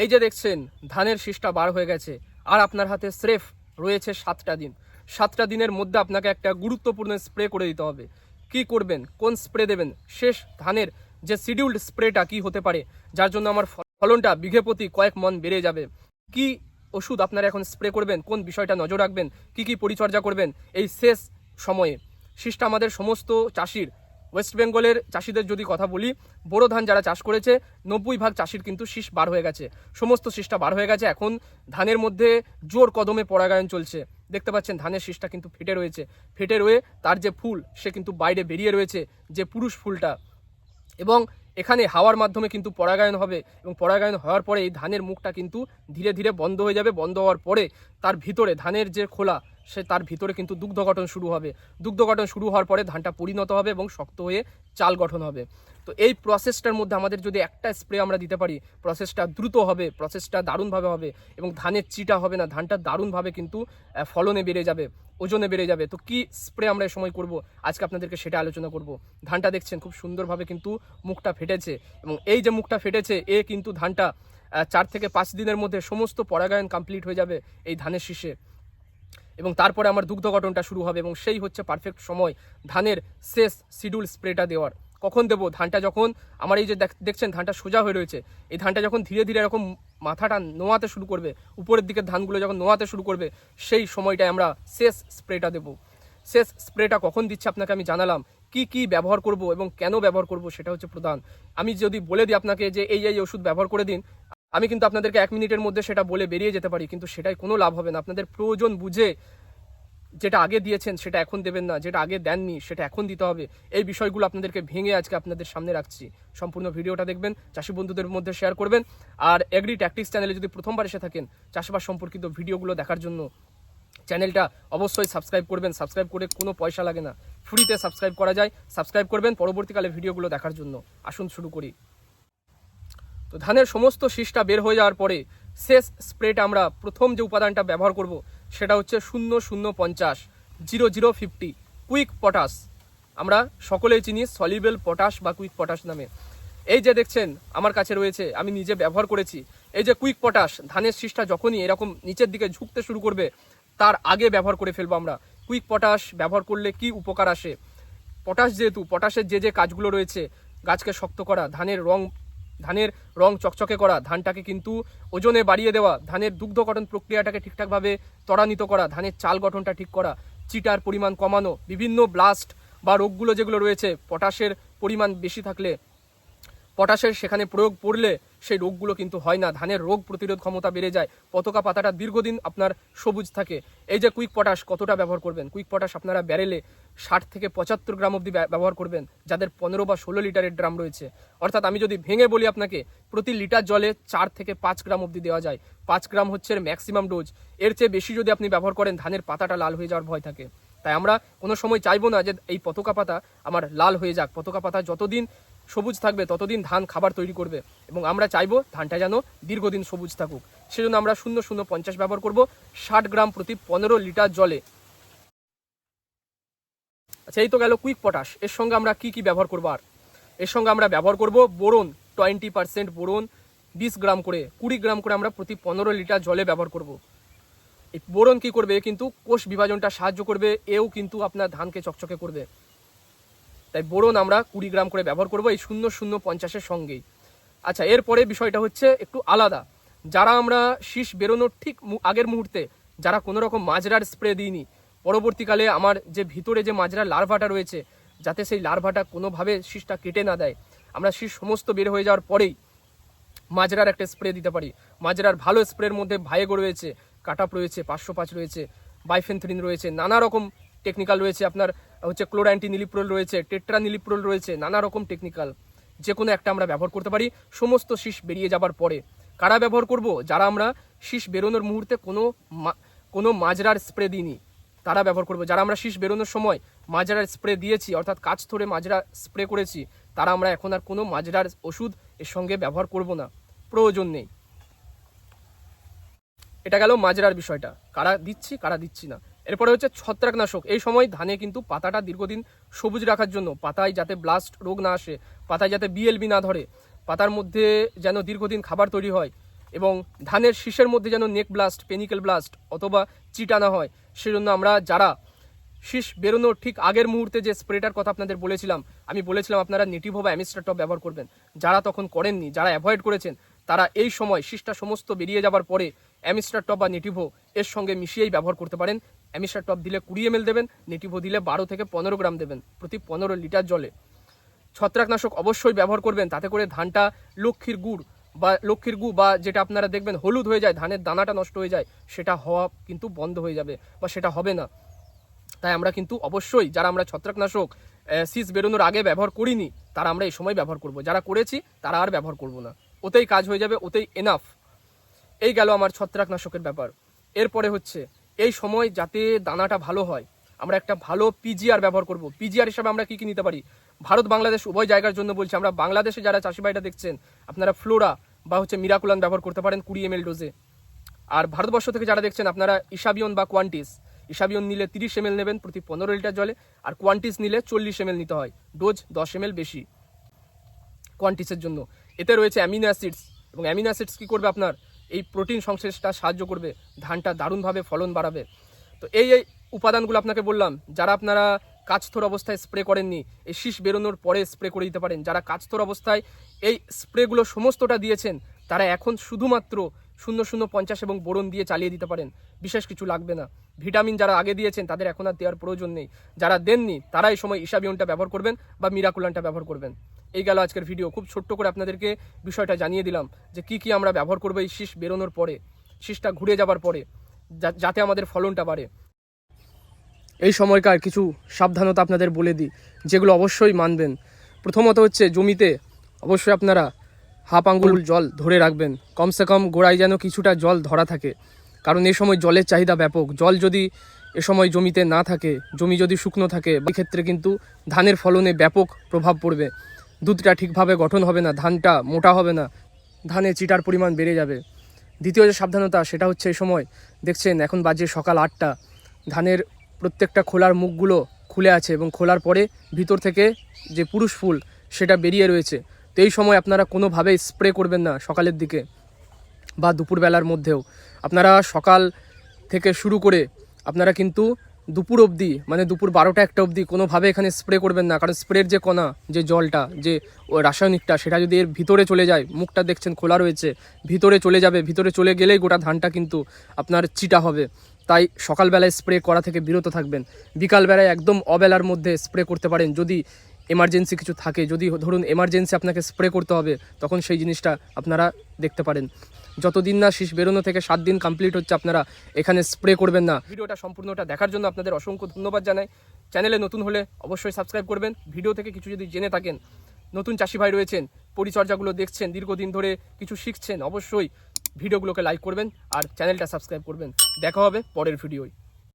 এই যে দেখছেন ধানের শীষটা বার হয়ে গেছে আর আপনার হাতে স্রেফ রয়েছে 7টা দিন। 7টা দিনের মধ্যে আপনাকে একটা গুরুত্বপূর্ণ স্প্রে করে দিতে হবে। কি করবেন, কোন স্প্রে দেবেন, শেষ ধানের যে শিডিউল্ড স্প্রেটা কি হতে পারে যার জন্য আমার ফলনটা বিঘে প্রতি কয়েক মন বেড়ে যাবে, কি ওষুধ আপনারা এখন স্প্রে করবেন, কোন বিষয়টা নজর রাখবেন, কি পরিচর্যা করবেন এই শেষ সময়ে। শীষটা আমাদের সমস্ত চাষির, ওয়েস্ট বেঙ্গলের চাষিদের যদি কথা বলি, বোরো ধান যারা চাষ করেছে 90% চাষির কিন্তু শীষ বার হয়ে গেছে, সমস্ত শীষটা বার হয়ে গেছে। এখন ধানের মধ্যে জোর কদমে পরাগায়ন চলছে। দেখতে পাচ্ছেন ধানের শীষটা কিন্তু ফেটে রয়েছে, ফেটে রয়ে তার যে ফুল সে কিন্তু বাইরে বেরিয়ে রয়েছে, যে পুরুষ ফুলটা। এবং এখানে হাওয়ার মাধ্যমে কিন্তু পরাগায়ন হবে এবং পরাগায়ন হওয়ার পরে এই ধানের মুখটা কিন্তু ধীরে ধীরে বন্ধ হয়ে যাবে। বন্ধ হওয়ার পরে তার ভিতরে ধানের যে খোলা, সে তার ভিতরে কিন্তু দুগ্ধ গঠন শুরু হবে। দুগ্ধ গঠন শুরু হওয়ার পরে ধানটা পরিণত হবে এবং শক্ত হয়ে চাল গঠন হবে। তো এই প্রসেসটার মধ্যে আমাদের যদি একটা স্প্রে আমরা দিতে পারি, প্রসেসটা দ্রুত হবে, প্রসেসটা দারুণভাবে হবে এবং ধানের চিটা হবে না, ধানটা দারুণভাবে কিন্তু ফলনে বেড়ে যাবে, ওজনে বেড়ে যাবে। তো কি স্প্রে আমরা এই সময় করব, আজকে আপনাদেরকে সেটা আলোচনা করব। ধানটা দেখছেন খুব সুন্দরভাবে কিন্তু মুখটা ফেটেছে এবং এই যে মুখটা ফেটেছে এ কিন্তু ধানটা 4 থেকে 5 দিনের মধ্যে সমস্ত পরাগায়ন কমপ্লিট হয়ে যাবে এই ধানের শীষে এবং তারপরে আমার দুগ্ধ গঠনটা শুরু হবে এবং সেই হচ্ছে পারফেক্ট সময় ধানের শেষ শিডিউল স্প্রেটা দেওয়ার। কখন দেবো, ধানটা যখন আমার এই যে দেখছেন ধানটা সোজা হয়ে রয়েছে, এই ধানটা যখন ধীরে ধীরে এরকম মাথাটা নোয়াতে শুরু করবে, উপরের দিকের ধানগুলো যখন নোয়াতে শুরু করবে, সেই সময়টায় আমরা শেষ স্প্রেটা দেবো। শেষ স্প্রেটা কখন দিচ্ছে আপনাকে আমি জানালাম, কি ব্যবহার করব এবং কেন ব্যবহার করব সেটা হচ্ছে প্রধান। আমি যদি বলে দিই আপনাকে যে এই ওষুধ ব্যবহার করে দিন, আমি কিন্তু আপনাদেরকে 1 মিনিটের মধ্যে সেটা বলে বেরিয়ে যেতে পারি, কিন্তু সেটাই কোনো লাভ হবে না। আপনাদের প্রয়োজন বুঝে যেটা আগে দিয়েছেন সেটা এখন দেবেন না, যেটা আগে দেননি সেটা এখন দিতে হবে। এই বিষয়গুলো আপনাদেরকে ভেঙে আজকে আপনাদের সামনে রাখছি। সম্পূর্ণ ভিডিওটা দেখবেন, চাষি বন্ধুদের মধ্যে শেয়ার করবেন। আর এগ্রি ট্যাকটিক্স চ্যানেলে যদি প্রথমবার এসে থাকেন চাষবাস সম্পর্কিত ভিডিওগুলো দেখার জন্য চ্যানেলটা অবশ্যই সাবস্ক্রাইব করবেন। সাবস্ক্রাইব করে কোনো পয়সা লাগে না, ফ্রিতে সাবস্ক্রাইব করা যায়। সাবস্ক্রাইব করবেন পরবর্তীকালে ভিডিওগুলো দেখার জন্য। আসুন শুরু করি। তো ধানের সমস্ত শীষটা বের হয়ে যাওয়ার পরে শেষ স্প্রেটা আমরা প্রথম যে উপাদানটা ব্যবহার করব সেটা হচ্ছে 0050 0050 কুইক পটাশ। আমরা সকলেই চিনি সলিবেল পটাশ বা কুইক পটাশ নামে। এই যে দেখছেন আমার কাছে রয়েছে, আমি নিজে ব্যবহার করেছি। এই যে কুইক পটাশ, ধানের শীষটা যখনই এরকম নিচের দিকে ঝুঁকতে শুরু করবে তার আগে ব্যবহার করে ফেলবো আমরা। কুইক পটাশ ব্যবহার করলে কি উপকার আসে, পটাশ যেহেতু, পটাশের যে কাজগুলো রয়েছে, গাছকে শক্ত করা, ধানের রং চকচকে করা, ধানটাকে কিন্তু ওজনে বাড়িয়ে দেওয়া, ধানের দুগ্ধ গঠন প্রক্রিয়াটাকে ঠিকঠাকভাবে ত্বরান্বিত করা, ধানের চাল গঠনটা ঠিক করা, চিটার পরিমাণ কমানো, বিভিন্ন ব্লাস্ট বা রোগগুলো যেগুলো রয়েছে, পটাশের পরিমাণ বেশি থাকলে, পটাশের সেখানে প্রয়োগ পড়লে সেই রোগগুলো কিন্তু হয় না, ধানের রোগ প্রতিরোধ ক্ষমতা বেড়ে যায়, পতাকা পাতাটা দীর্ঘদিন আপনার সবুজ থাকে। এই যে কুইক পটাশ কতটা ব্যবহার করবেন, কুইক পটাশ আপনারা ব্যারেলে 60 থেকে 75 গ্রাম অবধি ব্যবহার করবেন, যাদের 15 বা 16 লিটারের ড্রাম রয়েছে। অর্থাৎ আমি যদি ভেঙে বলি আপনাকে, প্রতি লিটার জলে 4 থেকে 5 গ্রাম অবধি দেওয়া যায়। 5 গ্রাম হচ্ছে ম্যাক্সিমাম ডোজ। এর চেয়ে বেশি যদি আপনি ব্যবহার করেন ধানের পাতাটা লাল হয়ে যাওয়ার ভয় থাকে। তাই আমরা কোনো সময় চাইবো না যে এই পতাকা পাতা আমার লাল হয়ে যাক। পতাকা পাতা যতদিন সবুজ থাকবে ততদিন ধান খাবার তৈরি করবে এবং আমরা চাইবো ধানটা যেন দীর্ঘদিন সবুজ থাকুক। সেজন্য আমরা 0050 ব্যবহার করব 60 গ্রাম প্রতি 15 লিটার জলে। আচ্ছা, এই তো গেল কুইক পটাশ। এর সঙ্গে আমরা কি ব্যবহার করবো, আর এর সঙ্গে আমরা ব্যবহার করব বোরন 20% বোরন 20 গ্রাম করে, 20 গ্রাম করে আমরা প্রতি 15 লিটার জলে ব্যবহার করব। এই বোরন কি করবে, কিন্তু কোষ বিভাজনটা সাহায্য করবে, এও কিন্তু আপনার ধানকে চকচকে করবে। তাই বোরন আমরা 20 গ্রাম করে ব্যবহার করব এই 0050-এর সঙ্গেই। আচ্ছা, এরপরে বিষয়টা হচ্ছে একটু আলাদা। যারা আমরা শীষ বেরোনোর ঠিক আগের মুহূর্তে যারা কোনো রকম মাজরার স্প্রে দিইনি, পরবর্তীকালে আমার যে ভিতরে যে মাজরার লার্ভাটা রয়েছে, যাতে সেই লার্ভাটা কোনোভাবে শীষটা কেটে না দেয়, আমরা শীষ সমস্ত বের হয়ে যাওয়ার পরেই মাজরার একটা স্প্রে দিতে পারি। মাজরার ভালো স্প্রের মধ্যে ভাইগো রয়েছে, কাটাপ রয়েছে, 505 রয়েছে, বাইফেনথ্রিন রয়েছে, নানা রকম টেকনিক্যাল রয়েছে, আপনার হচ্ছে ক্লোরঅ্যান্টি নিলিপ্রোল রয়েছে, টেট্রা নিলিপ্রোল রয়েছে, নানা রকম টেকনিক্যাল। যে কোনো একটা আমরা ব্যবহার করতে পারি সমস্ত শীষ বেরিয়ে যাবার পরে। কারা ব্যবহার করব, যারা আমরা শীষ বেরোনোর মুহূর্তে কোনো মাজরার স্প্রে দিইনি তারা ব্যবহার করবো। যারা আমরা শীষ বেরোনোর সময় মাজরার স্প্রে দিয়েছি, অর্থাৎ কাজ ধরে মাজরা স্প্রে করেছি, তারা আমরা এখন আর কোনো মাজরার ওষুধ এর সঙ্গে ব্যবহার করব না, প্রয়োজন নেই। এটা গেল মাজরার বিষয়টা, কারা দিচ্ছি কারা দিচ্ছি না। এরপরে হচ্ছে ছত্রাকনাশক। এই সময় ধানে কিন্তু পাতাটা দীর্ঘদিন সবুজ রাখার জন্য, পাতায় যাতে ব্লাস্ট রোগ না আসে, পাতায় যাতে বিএলবি না ধরে, পাতার মধ্যে যেন দীর্ঘদিন খাবার তৈরি হয়, এবং ধানের শীষের মধ্যে যেন নেক ব্লাস্ট, পেনিকেল ব্লাস্ট অথবা চিটা না হয়, সেজন্য আমরা যারা শীষ বেরোনোর ঠিক আগের মুহূর্তে যে স্প্রেটার কথা আপনাদের বলেছিলাম, আমি বলেছিলাম আপনারা নেটিভো বা অ্যামিস্টার টপ ব্যবহার করবেন। যারা তখন করেননি, যারা অ্যাভয়েড করেছেন, তারা এই সময় শীষটা সমস্ত বেরিয়ে যাবার পরে অ্যামিস্টার টপ বা নেটিভো এর সঙ্গে মিশিয়েই ব্যবহার করতে পারেন। অ্যামিস্টার টপ দিলে 20 ml দেবেন, নেটিভো দিলে 12 থেকে 15 গ্রাম দেবেন প্রতি 15 লিটার জলে। ছত্রাকনাশক অবশ্যই ব্যবহার করবেন, তাতে করে ধানটা লক্ষ্মীর গু বা যেটা আপনারা দেখবেন হলুদ হয়ে যায়, ধানের দানাটা নষ্ট হয়ে যায়, সেটা হওয়া কিন্তু বন্ধ হয়ে যাবে বা সেটা হবে না। তাই আমরা কিন্তু অবশ্যই যারা আমরা ছত্রাকনাশক শীষ বেরোনোর আগে ব্যবহার করিনি, তারা আমরা এই সময় ব্যবহার করব। যারা করেছি তারা আর ব্যবহার করব না, ওতেই কাজ হয়ে যাবে, ওতেই এনাফ। এই গেল আমার ছত্রাকনাশকের ব্যাপার। এরপরে হচ্ছে এই সময় যাতে দানাটা ভালো হয়, আমরা একটা ভালো পিজিআর ব্যবহার করব। পিজিআর হিসাবে আমরা কি কি নিতে পারি? ভারত বাংলাদেশ উভয় জায়গার জন্য বলছি, আমরা বাংলাদেশে যারা চাষি ভাইটা দেখছেন, আপনারা ফ্লোরা বা মিরাকুলান ব্যবহার করতে পারেন 20 ml ডোজে। আর ভারতবর্ষ থেকে যারা দেখছেন, আপনারা ইসাবিয়ন বা কোয়ান্টিস, ইসাবিয়ন নিলে 30 ml নেবেন প্রতি 15 লিটার জলে, আর কোয়ান্টিস নিলে 40 ml নিতে হয়, ডোজ 10 ml বেশি কোয়ান্টিসের জন্য। এতে রয়েছে অ্যামিনো অ্যাসিডস, এবং অ্যামিনো অ্যাসিডস কী করবে? আপনার এই প্রোটিন সংশ্লেষটা সাহায্য করবে, ধানটা দারুণভাবে ফলন বাড়াবে। তো এই উপাদানগুলো আপনাকে বললাম। যারা আপনারা কাঁচথোর অবস্থায় স্প্রে করেননি, এই শীষ বেরোনোর পরে স্প্রে করে দিতে পারেন। যারা কাঁচথোর অবস্থায় এই স্প্রেগুলো সমস্তটা দিয়েছেন, তারা এখন শুধুমাত্র 0050 এবং বোরন দিয়ে চালিয়ে দিতে পারেন, বিশেষ কিছু লাগবে না। ভিটামিন যারা আগে দিয়েছেন তাদের এখন আর দেওয়ার প্রয়োজন নেই। যারা দেননি তারা এই সময় ইসাবিয়নটা ব্যবহার করবেন বা মিরাকুলানটা ব্যবহার করবেন। এই গেল আজকের ভিডিও। খুব ছোট্ট করে আপনাদেরকে বিষয়টা জানিয়ে দিলাম যে কি কি আমরা ব্যবহার করবো এই শীষ বেরোনোর পরে, শীষটা ঘুরে যাবার পরে, যাতে আমাদের ফলনটা বাড়ে। এই সময়কার কিছু সাবধানতা আপনাদের বলে দিই, যেগুলো অবশ্যই মানবেন। প্রথমত হচ্ছে জমিতে অবশ্যই আপনারা হাফ আঙ্গুল জল ধরে রাখবেন, কমসে কম গোড়ায় যেন কিছুটা জল ধরা থাকে, কারণ এই সময় জলের চাহিদা ব্যাপক। জল যদি এ সময় জমিতে না থাকে, জমি যদি শুকনো থাকে, ক্ষেত্রে কিন্তু ধানের ফলনে ব্যাপক প্রভাব পড়বে। দুধটা ঠিকভাবে গঠন হবে না, ধানটা মোটা হবে না, ধানে চিটার পরিমাণ বেড়ে যাবে। দ্বিতীয় যে সাবধানতা, সেটা হচ্ছে এই সময় দেখছেন এখন বাজে সকাল 8টা, ধানের প্রত্যেকটা খোলার মুখগুলো খুলে আছে এবং খোলার পরে ভিতর থেকে যে পুরুষ ফুল সেটা বেরিয়ে রয়েছে। তো এই সময় আপনারা কোনোভাবেই স্প্রে করবেন না সকালের দিকে বা দুপুরবেলার মধ্যেও। আপনারা সকাল থেকে শুরু করে আপনারা কিন্তু দুপুর অবধি, মানে দুপুর 12টা-1টা অবধি কোনোভাবে এখানে স্প্রে করবেন না, কারণ স্প্রের যে কণা, যে জলটা, যে রাসায়নিকটা, সেটা যদি এর ভিতরে চলে যায়, মুখটা দেখছেন খোলা রয়েছে, ভিতরে চলে যাবে, ভিতরে চলে গেলেই গোটা ধানটা কিন্তু আপনার চিটা হবে। তাই সকালবেলায় স্প্রে করা থেকে বিরত থাকবেন। বিকালবেলায় একদম অবেলার মধ্যে স্প্রে করতে পারেন যদি এমার্জেন্সি কিছু থাকে। যদি ধরুন এমার্জেন্সি আপনাকে স্প্রে করতে হবে, তখন সেই জিনিসটা আপনারা দেখতে পারেন। যতদিন না শীষ বেরোনো থেকে 7 দিন কমপ্লিট হচ্ছে, আপনারা এখানে স্প্রে করবেন না। ভিডিওটা সম্পূর্ণটা দেখার জন্য আপনাদের অসংখ্য ধন্যবাদ জানাই। চ্যানেলে নতুন হলে অবশ্যই সাবস্ক্রাইব করবেন। ভিডিও থেকে কিছু যদি জেনে থাকেন, নতুন চাষি ভাই রয়েছেন, পরিচর্যাগুলো দেখছেন, দীর্ঘদিন ধরে কিছু শিখছেন, অবশ্যই ভিডিওগুলোকে লাইক করবেন আর চ্যানেলটা সাবস্ক্রাইব করবেন। দেখা হবে পরের ভিডিওয়।